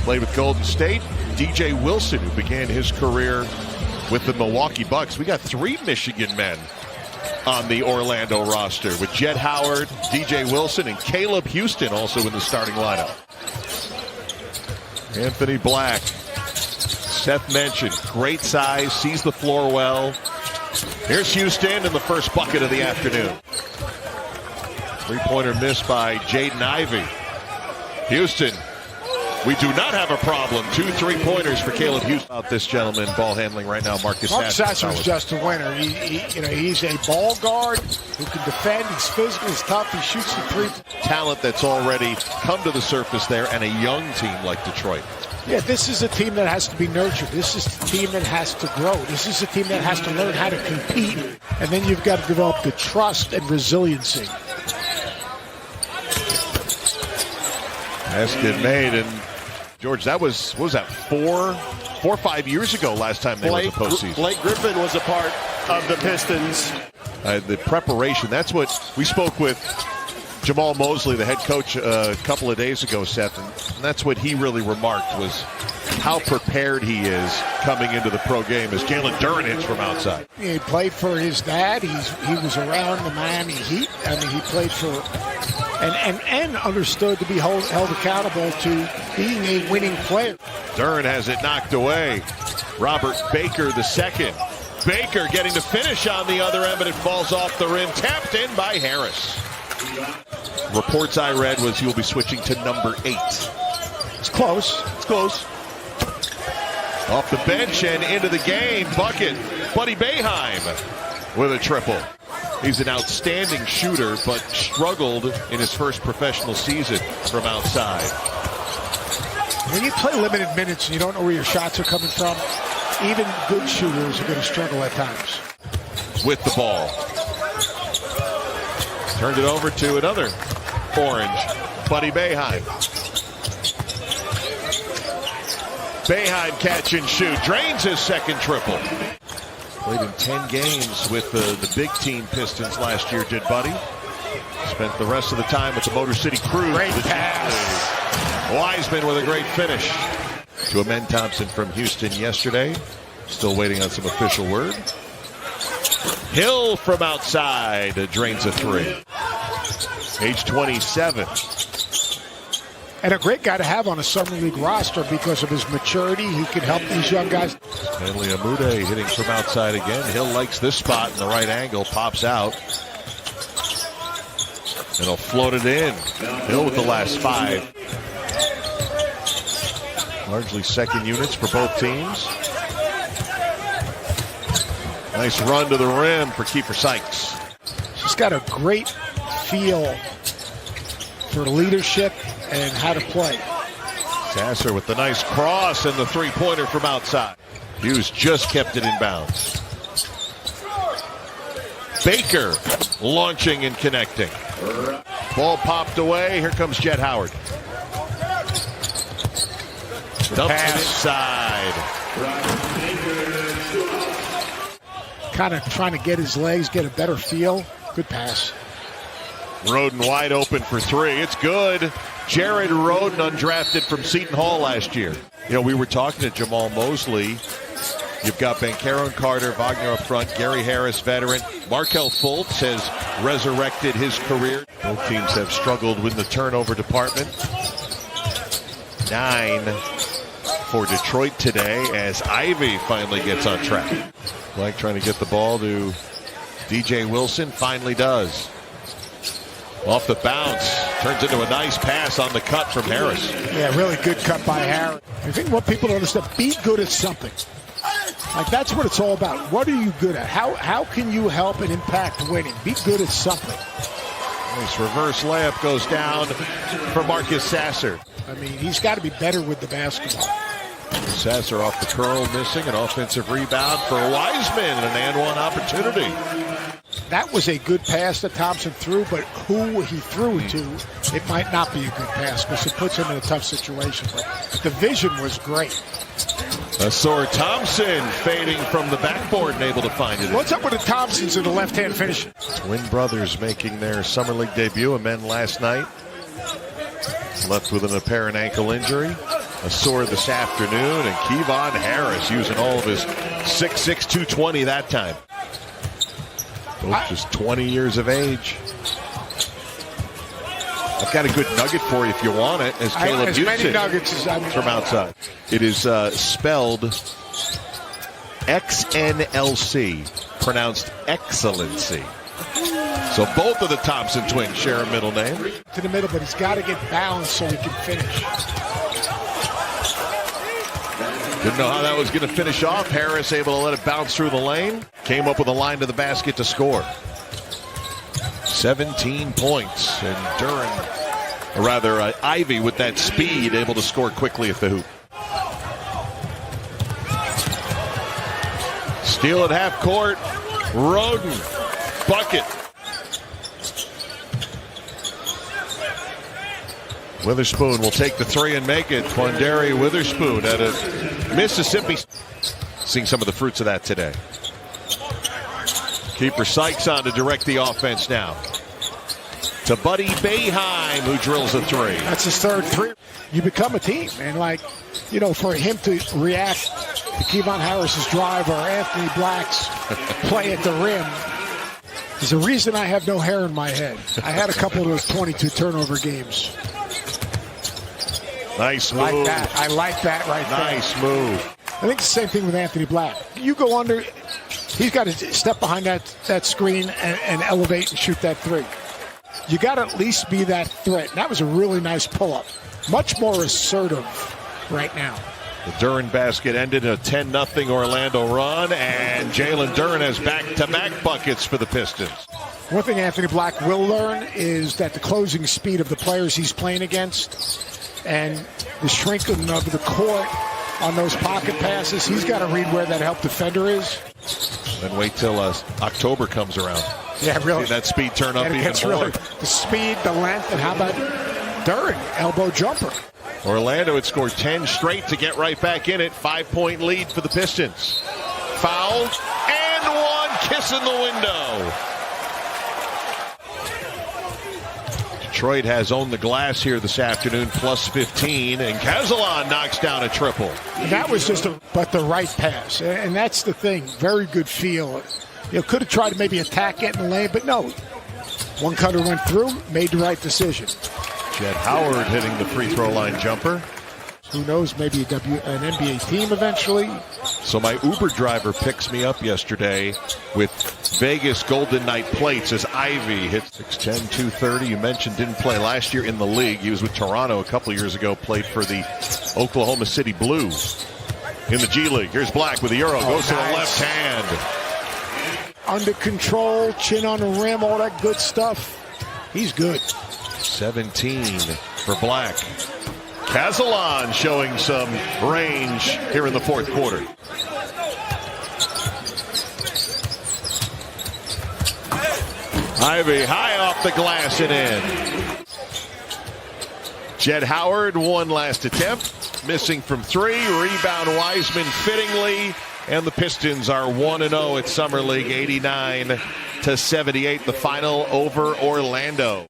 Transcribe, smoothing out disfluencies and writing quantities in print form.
Played with Golden State. DJ Wilson, who began his career with the Milwaukee Bucks. We got 3 Michigan men on the Orlando roster with Jett Howard, DJ Wilson, and Caleb Houston also in the starting lineup. Anthony Black, Seth mentioned, great size, sees the floor well. Here's Houston in the first bucket of the afternoon. Three-pointer missed by Jaden Ivey. Houston, we do not have a problem. 2 3-pointers for Caleb Houston. About this gentleman, ball handling right now, Marcus Sasser is just a winner. He's a ball guard who can defend. He's physical, he's tough, he shoots the three. Talent that's already come to the surface there, and a young team like Detroit. Yeah, this is a team that has to be nurtured. This is a team that has to grow. This is a team that has to learn how to compete. And then you've got to develop the trust and resiliency. Basket made, and George, that was that 4 or 5 years ago last time they were in the postseason. Blake Griffin was a part of the Pistons. The preparation, that's what we spoke with Jamal Mosley, the head coach, a couple of days ago, Seth, and that's what he really remarked was how prepared he is coming into the pro game as Jalen Duren hits from outside. He played for his dad. He was around the Miami Heat. I mean, he played for and understood to be held accountable to being a winning player. Duren has it knocked away. Robert Baker the second. Baker getting to finish on the other end, but it falls off the rim. Tapped in by Harris. Reports I read was he'll be switching to number 8. It's close. It's close. Off the bench and into the game. Bucket. Buddy Boeheim with a triple. He's an outstanding shooter, but struggled in his first professional season from outside. When you play limited minutes and you don't know where your shots are coming from, even good shooters are going to struggle at times. With the ball. Turned it over to another orange, Buddy Boeheim. Boeheim catch and shoot. Drains his second triple. Played in 10 games with the big team Pistons last year, did Buddy. Spent the rest of the time with the Motor City Crew. Great pass. Wiseman with a great finish. To Amen Thompson from Houston yesterday. Still waiting on some official word. Hill from outside drains a 3. Age 27. And a great guy to have on a Summer League roster because of his maturity. He can help these young guys. Stanley Amude hitting from outside again. Hill likes this spot in the right angle. Pops out. And he'll float it in. Hill with the last 5. Largely second units for both teams. Nice run to the rim for Kiefer Sykes. He's got a great feel for leadership and how to play. Sasser with the nice cross and the three-pointer from outside. Hughes just kept it in bounds. Baker launching and connecting. Ball popped away. Here comes Jett Howard. Dumps it inside. Kind of trying to get his legs, get a better feel. Good pass. Roden wide open for 3. It's good. Jared Roden, undrafted from Seton Hall last year. You know, we were talking to Jamal Mosley. You've got Banchero and Carter, Wagner up front, Gary Harris, veteran. Markelle Fultz has resurrected his career. Both teams have struggled with the turnover department. 9 for Detroit today as Ivy finally gets on track. Black trying to get the ball to DJ Wilson, finally does. Off the bounce, turns into a nice pass on the cut from Harris. Yeah, really good cut by Harris. I think what people don't understand, be good at something. Like, that's what it's all about. What are you good at? How can you help and impact winning? Be good at something. Nice reverse layup goes down for Marcus Sasser. I mean, he's got to be better with the basketball. Sasser off the curl, missing an offensive rebound for Wiseman, and an and one opportunity. That was a good pass that Thompson threw, but who he threw it to, it might not be a good pass because it puts him in a tough situation. But the vision was great. Ausar Thompson fading from the backboard and able to find it. What's up with the Thompsons in the left-hand finish? Twin brothers making their Summer League debut, and men last night left with an apparent ankle injury. Ausar this afternoon, and Kevon Harris using all of his 6'6", 220 that time. Both just 20 years of age. I've got a good nugget for you if you want it, as Caleb as used many it nuggets as I'm from outside. It is spelled XNLC, pronounced excellency. So both of the Thompson twins share a middle name. To the middle, but he's got to get balanced so he can finish. Didn't know how that was going to finish off. Harris able to let it bounce through the lane. Came up with a line to the basket to score. 17 points. And Duren, or rather Ivy with that speed, able to score quickly at the hoop. Steal at half court. Roden. Bucket. Witherspoon will take the three and make it. Quandary Witherspoon out of Mississippi. Seeing some of the fruits of that today. Keeper Sykes on to direct the offense now. To Buddy Boeheim, who drills a three. That's his third three. You become a team. And, like, you know, for him to react to Kevon Harris's drive or Anthony Black's play at the rim, there's a reason I have no hair in my head. I had a couple of those 22 turnover games. Nice move. I like that right there. Nice move. I think it's the same thing with Anthony Black. You go under, he's got to step behind that screen and elevate and shoot that three. You got to at least be that threat. And that was a really nice pull-up. Much more assertive right now. The Duren basket ended a 10-0 Orlando run, and Jalen Duren has back-to-back buckets for the Pistons. One thing Anthony Black will learn is that the closing speed of the players he's playing against and the shrinking of the court on those pocket passes, he's got to read where that help defender is. Then wait till October comes around. Yeah, really. See that speed turn up even more. Really, the speed, the length, and how about Duren, elbow jumper. Orlando had scored 10 straight to get right back in it. 5-point lead for the Pistons. Foul and one, kiss in the window. Detroit has owned the glass here this afternoon, plus 15, and Kazalon knocks down a triple. And that was just the right pass, and that's the thing. Very good feel. You know, could have tried to maybe attack it in the lane, but no. One cutter went through, made the right decision. Jett Howard hitting the free throw line jumper. Who knows, maybe an NBA team eventually. So my Uber driver picks me up yesterday with Vegas Golden Knight plates as Ivy hit 6'10", 230. You mentioned didn't play last year in the league. He was with Toronto a couple years ago, played for the Oklahoma City Blues in the G League. Here's Black with the Euro, goes to the left hand. Under control, chin on the rim, all that good stuff. He's good. 17 for Black. Kazalon showing some range here in the fourth quarter. Ivy high off the glass and in. Jett Howard, one last attempt. Missing from three. Rebound Wiseman fittingly. And the Pistons are 1-0 at Summer League, 89-78, the final over Orlando.